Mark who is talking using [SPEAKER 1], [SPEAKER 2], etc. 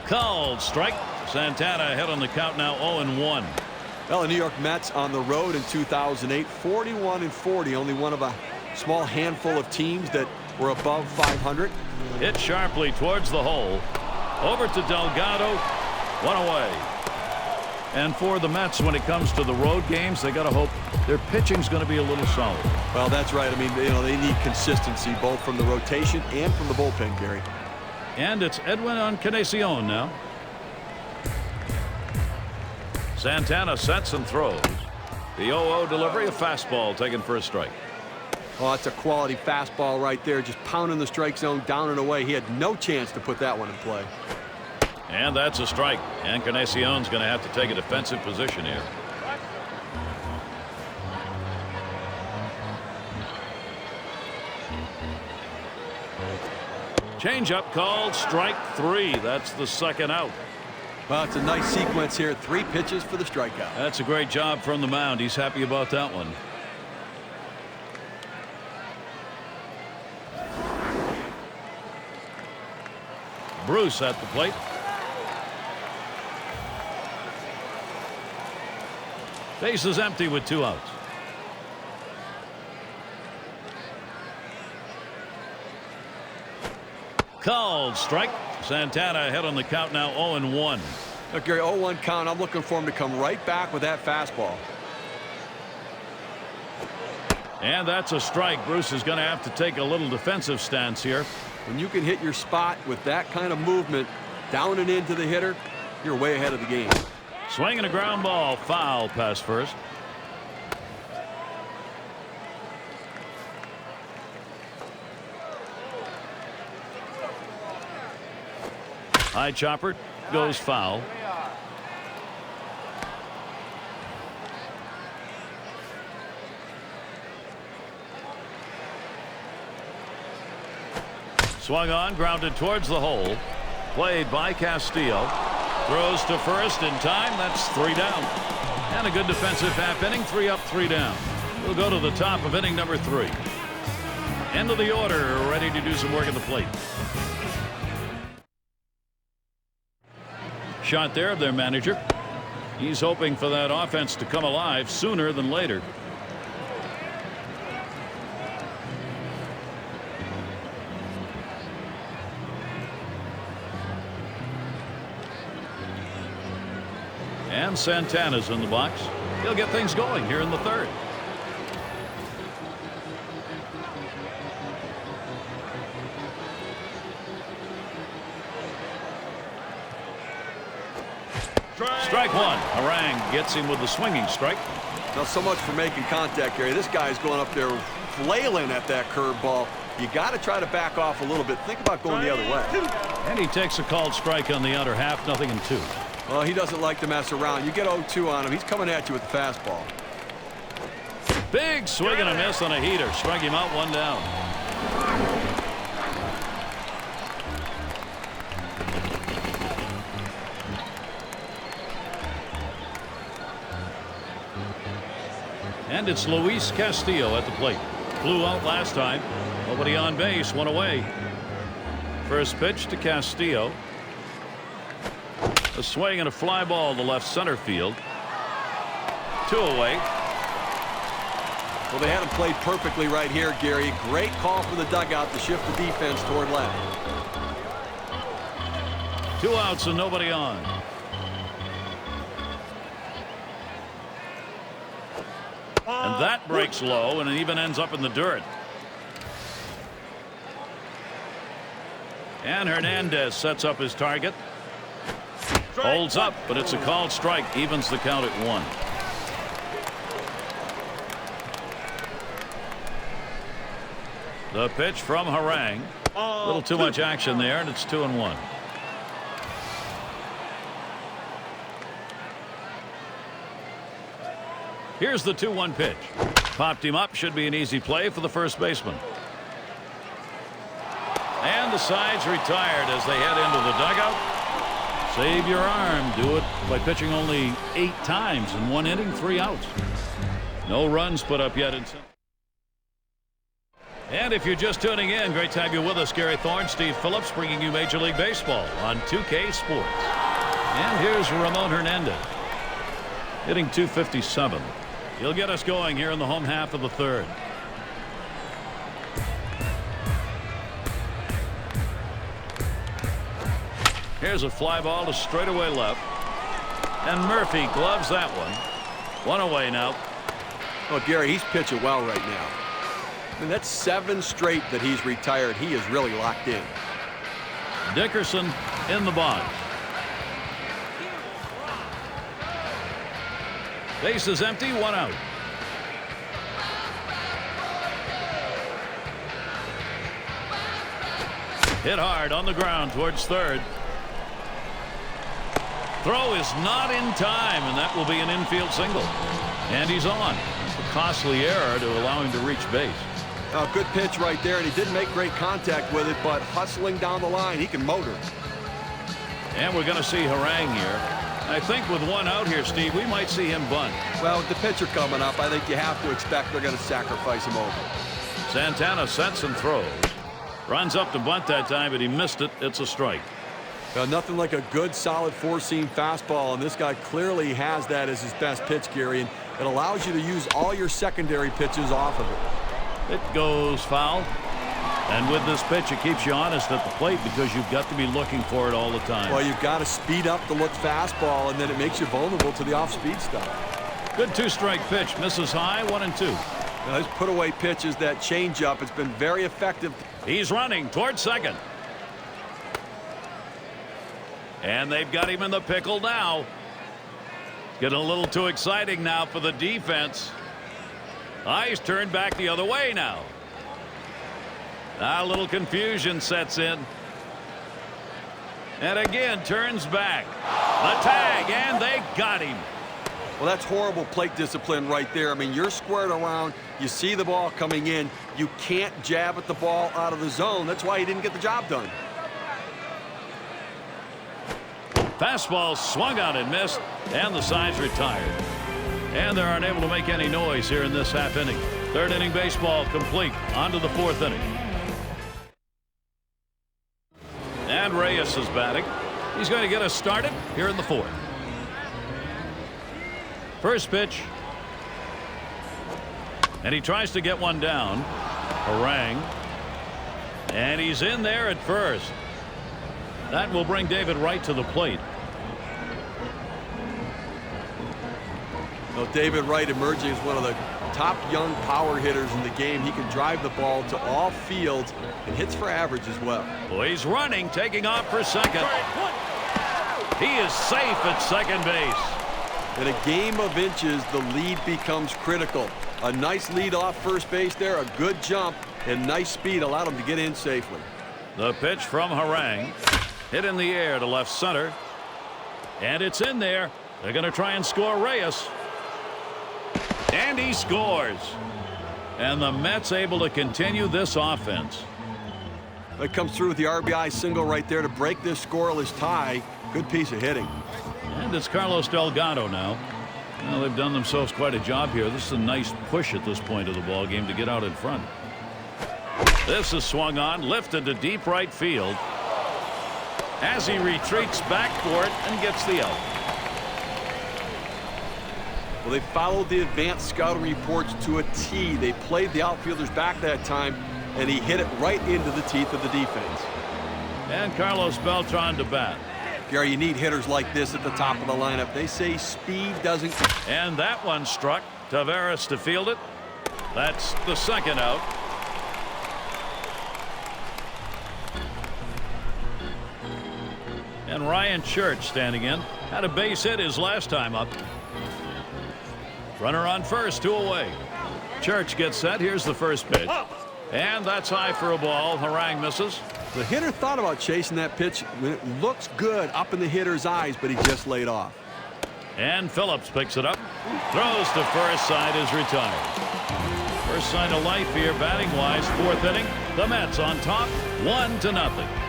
[SPEAKER 1] Called strike. Santana ahead on the count now 0-1.
[SPEAKER 2] Well, the New York Mets on the road in 2008, 41-40, only one of a small handful of teams that were above 500.
[SPEAKER 1] Hit sharply towards the hole. Over to Delgado. One away. And for the Mets, when it comes to the road games, they got to hope their pitching's going to be a little solid.
[SPEAKER 2] Well, that's right. I mean, they need consistency both from the rotation and from the bullpen, Gary.
[SPEAKER 1] And it's Edwin Encarnacion now. Santana sets and throws. The 0-0 delivery, a fastball taken for a strike.
[SPEAKER 2] Oh, that's a quality fastball right there, just pounding the strike zone down and away. He had no chance to put that one in play.
[SPEAKER 1] And that's a strike. Encarnacion's going to have to take a defensive position here. Changeup called strike 3. That's the second out.
[SPEAKER 2] Well, it's a nice sequence here. 3 pitches for the strikeout.
[SPEAKER 1] That's a great job from the mound. He's happy about that one. Bruce at the plate. Base is empty with 2 outs. Called strike. Santana ahead on the count now 0-1.
[SPEAKER 2] Look, Gary, 0-1 count. I'm looking for him to come right back with that fastball.
[SPEAKER 1] And that's a strike. Bruce is going to have to take a little defensive stance here.
[SPEAKER 2] When you can hit your spot with that kind of movement down and into the hitter, you're way ahead of the game.
[SPEAKER 1] Swinging a ground ball, foul past first. High chopper goes foul. Swung on, grounded towards the hole. Played by Castillo. Throws to first in time. That's 3 down. And a good defensive half inning. 3 up, 3 down. We'll go to the top of inning number 3. End of the order. Ready to do some work at the plate. Shot there of their manager. He's hoping for that offense to come alive sooner than later. And Santana's in the box. He'll get things going here in the 3rd. Strike 1. Harang gets him with the swinging strike.
[SPEAKER 2] Now, so much for making contact, Gary. This guy's going up there flailing at that curveball. You got to try to back off a little bit. Think about going the other way.
[SPEAKER 1] And he takes a called strike on the outer half. 0-2.
[SPEAKER 2] Well, he doesn't like to mess around. You get 0-2 on him, he's coming at you with the fastball.
[SPEAKER 1] Big swing and a miss on a heater. Strike him out, 1 down. And it's Luis Castillo at the plate. Flew out last time. Nobody on base. 1 away. First pitch to Castillo. A swing and a fly ball to left center field. 2 away.
[SPEAKER 2] Well, they had him played perfectly right here, Gary. Great call for the dugout to shift the defense toward left.
[SPEAKER 1] 2 outs and nobody on. And that breaks low, and it even ends up in the dirt. And Hernandez sets up his target. Holds up, but it's a called strike. Evens the count at 1. The pitch from Harang. A little too much action there, and it's 2-1. Here's the 2-1 pitch. Popped him up. Should be an easy play for the first baseman. And the side's retired as they head into the dugout. Save your arm. Do it by pitching only 8 times in 1 inning, 3 outs. No runs put up yet. And if you're just tuning in, great to have you with us. Gary Thorne, Steve Phillips, bringing you Major League Baseball on 2K Sports. And here's Ramon Hernandez, hitting .257. He'll get us going here in the home half of the third. Here's a fly ball to straightaway left. And Murphy gloves that one. One away now.
[SPEAKER 2] Well, Gary, he's pitching well right now. I mean, that's 7 straight that he's retired. He is really locked in.
[SPEAKER 1] Dickerson in the box. Base is empty, 1 out. Hit hard on the ground towards third. Throw is not in time, and that will be an infield single. And he's on. A costly error to allow him to reach base.
[SPEAKER 2] A good pitch right there, and he didn't make great contact with it, but hustling down the line, he can motor.
[SPEAKER 1] And we're going to see Harang here. I think with 1 out here, Steve, we might see him bunt.
[SPEAKER 2] Well, with the pitcher coming up, I think you have to expect they're going to sacrifice him over.
[SPEAKER 1] Santana sets and throws. Runs up to bunt that time, but he missed it. It's a strike.
[SPEAKER 2] Nothing like a good, solid 4-seam fastball, and this guy clearly has that as his best pitch, Gary, and it allows you to use all your secondary pitches off of it.
[SPEAKER 1] It goes foul. And with this pitch, it keeps you honest at the plate because you've got to be looking for it all the time.
[SPEAKER 2] Well, you've got to speed up the look fastball, and then it makes you vulnerable to the off-speed stuff.
[SPEAKER 1] Good 2-strike pitch. Misses high, 1-2.
[SPEAKER 2] Now, his put-away pitch is that changeup. It's been very effective.
[SPEAKER 1] He's running towards second. And they've got him in the pickle now. Getting a little too exciting now for the defense. Eyes turned back the other way now. A little confusion sets in. And again turns back. The tag, and they got him.
[SPEAKER 2] Well, that's horrible plate discipline right there. I mean, you're squared around. You see the ball coming in. You can't jab at the ball out of the zone. That's why he didn't get the job done.
[SPEAKER 1] Fastball swung out and missed, and the side's retired. And they aren't able to make any noise here in this half inning. Third inning baseball complete. On to the fourth inning. And Reyes is batting. He's going to get us started here in the fourth. First pitch. And he tries to get one down. Harang. And he's in there at first. That will bring David Wright to the plate.
[SPEAKER 2] Well, David Wright emerging as one of the top young power hitters in the game. He can drive the ball to all fields and hits for average as well.
[SPEAKER 1] Well, he's running, taking off for second. He is safe at second base.
[SPEAKER 2] In a game of inches, the lead becomes critical. A nice lead off first base there, a good jump, and nice speed allowed him to get in safely.
[SPEAKER 1] The pitch from Harang. Hit in the air to left center. And it's in there. They're going to try and score Reyes. And he scores. And the Mets able to continue this offense.
[SPEAKER 2] That comes through with the RBI single right there to break this scoreless tie. Good piece of hitting.
[SPEAKER 1] And it's Carlos Delgado now. Well, they've done themselves quite a job here. This is a nice push at this point of the ball game to get out in front. This is swung on, lifted to deep right field. As he retreats back for it and gets the out.
[SPEAKER 2] Well, they followed the advanced scouting reports to a T. They played the outfielders back that time, and he hit it right into the teeth of the defense.
[SPEAKER 1] And Carlos Beltran to bat.
[SPEAKER 2] Gary, you need hitters like this at the top of the lineup. They say speed doesn't.
[SPEAKER 1] And that one struck. Taveras to field it. That's the second out. And Ryan Church standing in. Had a base hit his last time up. Runner on first, 2 away. Church gets set. Here's the first pitch. And that's high for a ball. Harang misses.
[SPEAKER 2] The hitter thought about chasing that pitch when it looks good up in the hitter's eyes, but he just laid off.
[SPEAKER 1] And Phillips picks it up. Throws to first. Side is retired. First sign of life here batting wise. Fourth inning. The Mets on top 1-0.